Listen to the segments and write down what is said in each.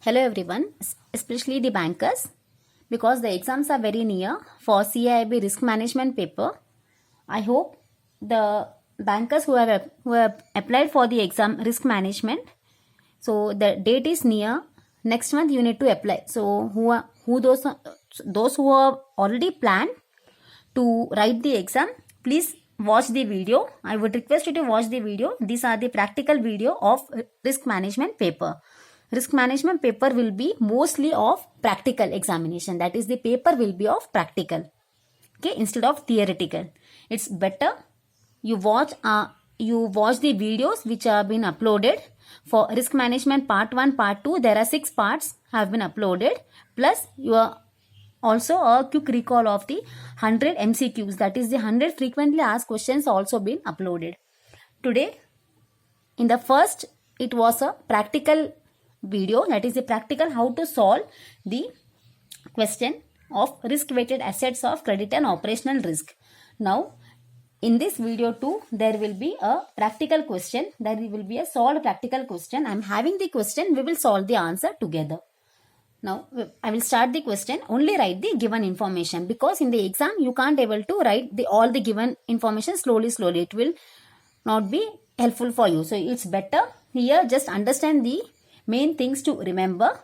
Hello everyone, especially the bankers, because the exams are very near for CIB risk management paper. I hope the bankers who have applied for the exam risk management, so the date is near. Next month you need to apply. So those who have already planned to write the exam, please watch the video. I would request you to watch the video. These are the practical video of risk management paper. Risk management paper will be mostly of practical examination. That is, the paper will be of practical, okay, instead of theoretical. It's better you watch the videos which have been uploaded for risk management part 1, part 2. There are 6 parts have been uploaded, plus your also a quick recall of the 100 MCQs, that is the 100 frequently asked questions, also been uploaded. Today in the first, it was a practical video, that is the practical how to solve the question of risk weighted assets of credit and operational risk. Now in this video too, there will be a practical question, there will be a solved practical question. I am having the question, we will solve the answer together. Now I will start the question. Only write the given information, because in the exam you can't able to write all the given information slowly. It will not be helpful for you. So it's better here just understand the main things to remember,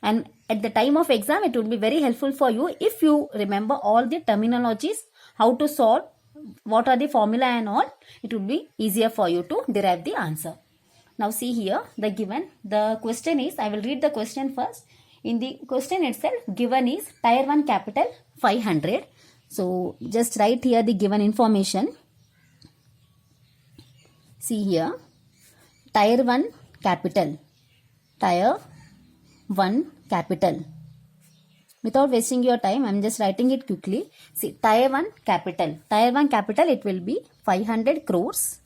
and at the time of exam it will be very helpful for you if you remember all the terminologies, how to solve, what are the formula and all. It will be easier for you to derive the answer. Now see here the question is, I will read the question first. In the question itself, given is Tier 1 capital 500. So just write here the given information. See here, Tier 1 capital. Tier 1 capital. Without wasting your time, I am just writing it quickly. See, Tier 1 capital. Tier 1 capital, it will be 500 crores.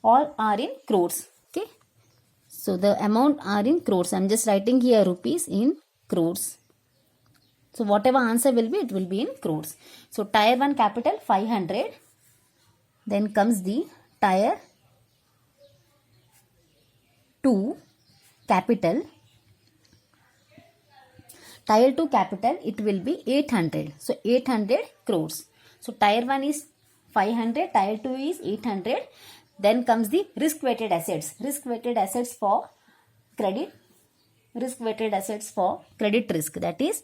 All are in crores. Okay. So the amount are in crores. I am just writing here rupees in crores. So whatever answer will be, it will be in crores. So Tier 1 capital 500. Then comes the Tier 2 capital. Tier 2 capital, it will be 800. So 800 crores. So Tier 1 is 500, Tier 2 is 800. Then comes the risk weighted assets. Risk weighted assets for credit. Risk weighted assets for credit risk. That is,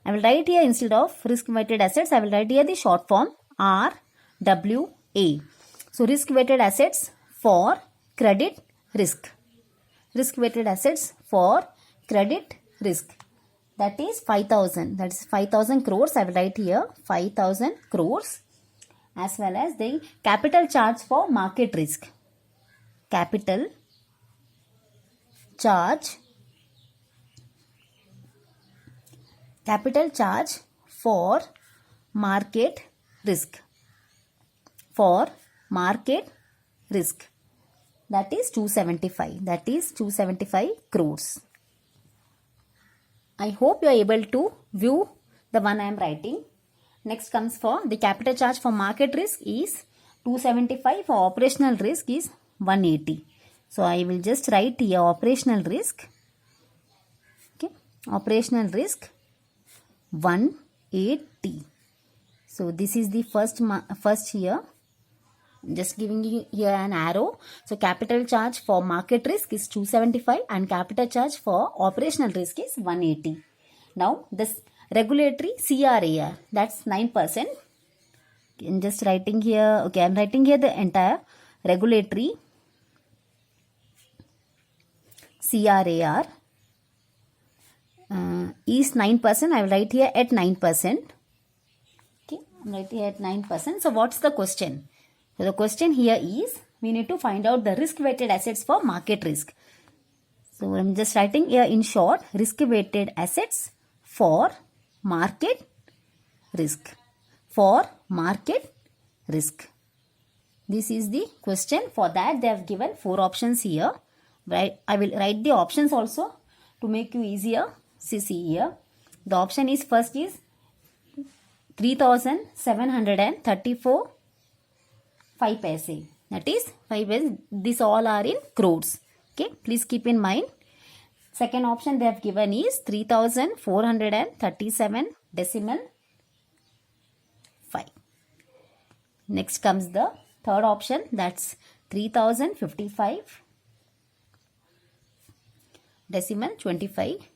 I will write here instead of risk weighted assets, I will write here the short form RWA. So risk weighted assets for credit risk. Risk weighted assets for credit risk. That is 5,000. That is 5,000 crores. I will write here 5,000 crores. As well as the capital charge for market risk. Capital charge. Capital charge for market risk. For market risk. That is 275. That is 275 crores. I hope you are able to view the one I am writing. Next comes for the capital charge for market risk is 275. For operational risk is 180. So I will just write here operational risk. Okay, operational risk 180. So this is the first here. Just giving you here an arrow. So capital charge for market risk is 275 and capital charge for operational risk is 180. Now this regulatory CRAR, that's 9%. I'm just writing here, okay, I'm writing here the entire regulatory CRAR is 9%. I will write here at 9%. Okay, I'm writing here at 9%. So what's the question? So the question here is, we need to find out the risk weighted assets for market risk. So I'm just writing here in short, risk weighted assets for market risk. For market risk. This is the question. For that they have given 4 options here. Right? I will write the options also to make you easier. See here. The option is first is 3,734 5 paise. That is 5 paise. These all are in crores. Okay. Please keep in mind. Second option they have given is 3437 decimal 5. Next comes the third option, that's 3055 decimal 25.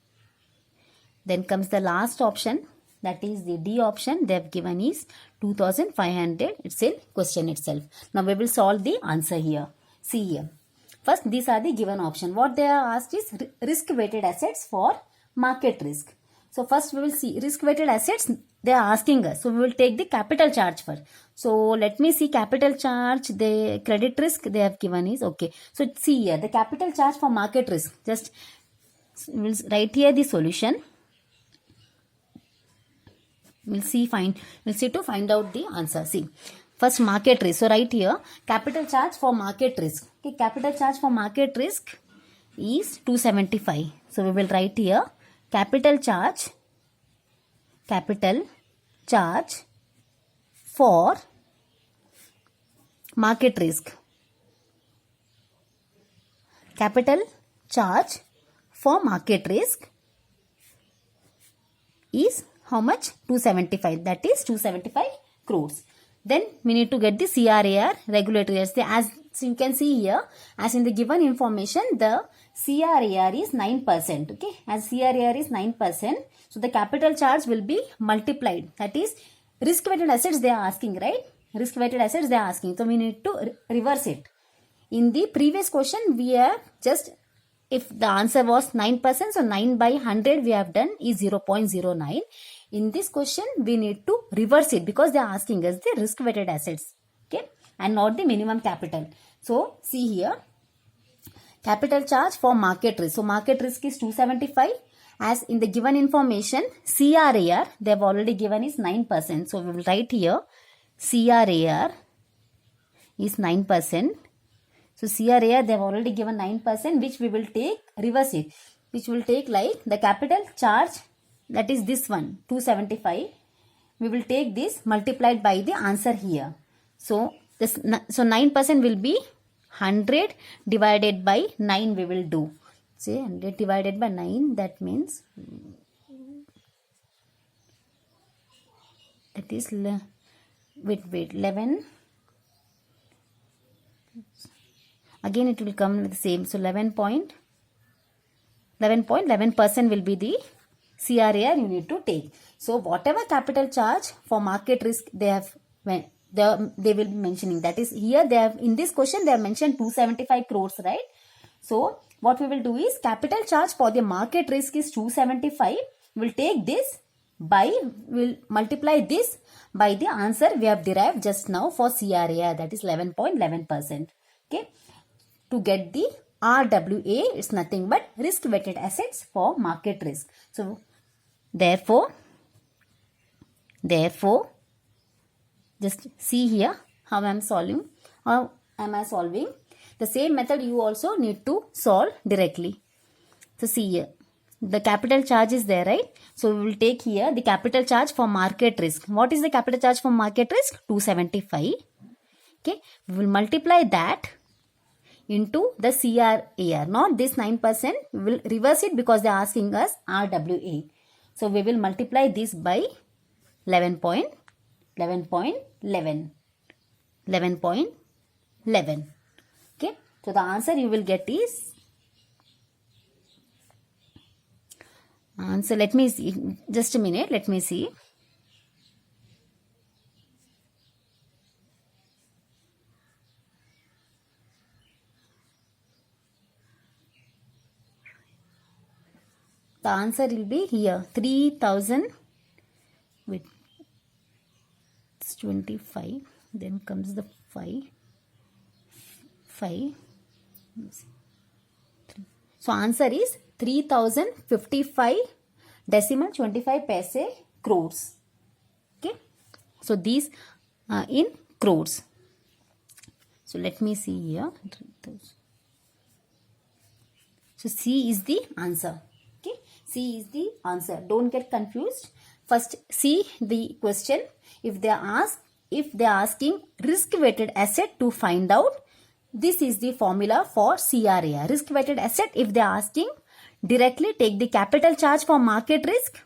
Then comes the last option, that is the D option. They have given is 2500. It's in question itself. Now we will solve the answer here. See here. First, these are the given option. What they are asked is risk weighted assets for market risk. So first we will see risk weighted assets they are asking us. So we will take the capital charge first. So let me see capital charge. The credit risk they have given is okay. So see here the capital charge for market risk. Just we'll write here the solution. We'll see to find out the answer. See, first market risk. So right here, capital charge for market risk. Okay, capital charge for market risk is 275. So we will write here capital charge for market risk. Capital charge for market risk is how much? 275. That is 275 crores. Then we need to get the CRAR regulatory as you can see here, as in the given information, the CRAR is 9%. Okay, as CRAR is 9%, so the capital charge will be multiplied. That is risk weighted assets they are asking, right? Risk weighted assets they are asking. So we need to reverse it. In the previous question, we have just, if the answer was 9%, so 9 by 100 we have done is 0.09. In this question, we need to reverse it because they are asking us the risk weighted assets, okay, and not the minimum capital. So see here, capital charge for market risk. So market risk is 275. As in the given information, CRAR they have already given is 9%. So we will write here CRAR is 9%. So CRAR they have already given 9%, which we will take, reverse it, which will take like the capital charge, that is this one 275. We will take this multiplied by the answer here. So 9% will be 100 divided by 9 we will do. Say 100 divided by 9, that means that is 11. Again it will come with the same. So 11% will be the CRAR you need to take. So whatever capital charge for market risk they will be mentioning, that is here they have, in this question they have mentioned 275 crores, right? So what we will do is capital charge for the market risk is 275. We'll take this by, we'll multiply this by the answer we have derived just now for CRAR, that is 11.11%. Okay, to get the RWA, it's nothing but risk weighted assets for market risk. So therefore, just see here how I am solving. How am I solving? The same method you also need to solve directly. So see here, the capital charge is there, right? So we will take here the capital charge for market risk. What is the capital charge for market risk? 275. Okay, we will multiply that into the CRAR, not this 9%. We will reverse it because they are asking us RWA. So we will multiply this by 11.11. Okay, so the answer you will get is, answer, let me see, just a minute, let me see. The answer will be here 3000 with 25, then comes the 5. So answer is 3055 decimal 25 paise crores. Okay, so these are in crores. So let me see here. So C is the answer. Okay, C is the answer. Don't get confused. First see the question. If they are asking risk weighted asset to find out, this is the formula for CRAR. Risk weighted asset, if they are asking directly take the capital charge for market risk.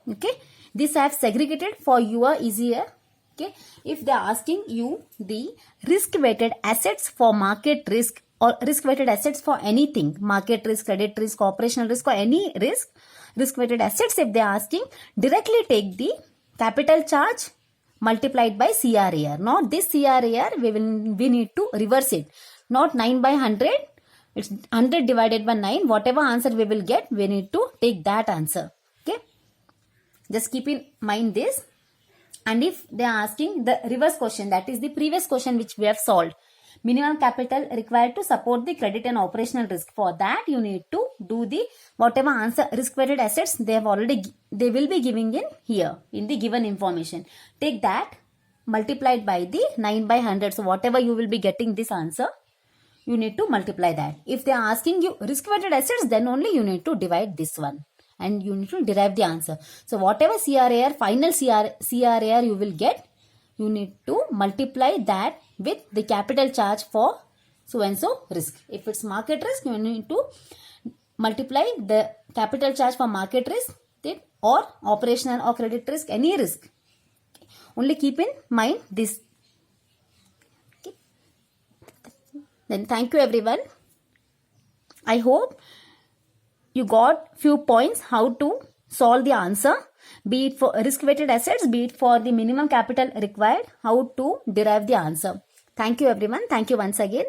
Okay, this I have segregated for your easier. Okay, if they are asking you the risk weighted assets for market risk or risk weighted assets for anything, market risk, credit risk, operational risk, or any risk weighted assets, if they are asking, directly take the capital charge multiplied by CRAR. Not this CRAR, we need to reverse it. Not 9 by 100. It's 100 divided by 9. Whatever answer we will get, we need to take that answer. Okay. Just keep in mind this. And if they are asking the reverse question, that is the previous question which we have solved. Minimum capital required to support the credit and operational risk. For that, you need to do the whatever answer risk-weighted assets they will be giving in here in the given information. Take that multiplied by the 9 by 100. So whatever you will be getting this answer, you need to multiply that. If they are asking you risk-weighted assets, then only you need to divide this one and you need to derive the answer. So whatever CRAR, final CRAR you will get, you need to multiply that with the capital charge for so and so risk. If it's market risk, you need to multiply the capital charge for market risk or operational or credit risk, any risk. Okay. Only keep in mind this. Okay. Then thank you everyone. I hope you got few points how to solve the answer, be it for risk weighted assets, be it for the minimum capital required, how to derive the answer. Thank you everyone. Thank you once again.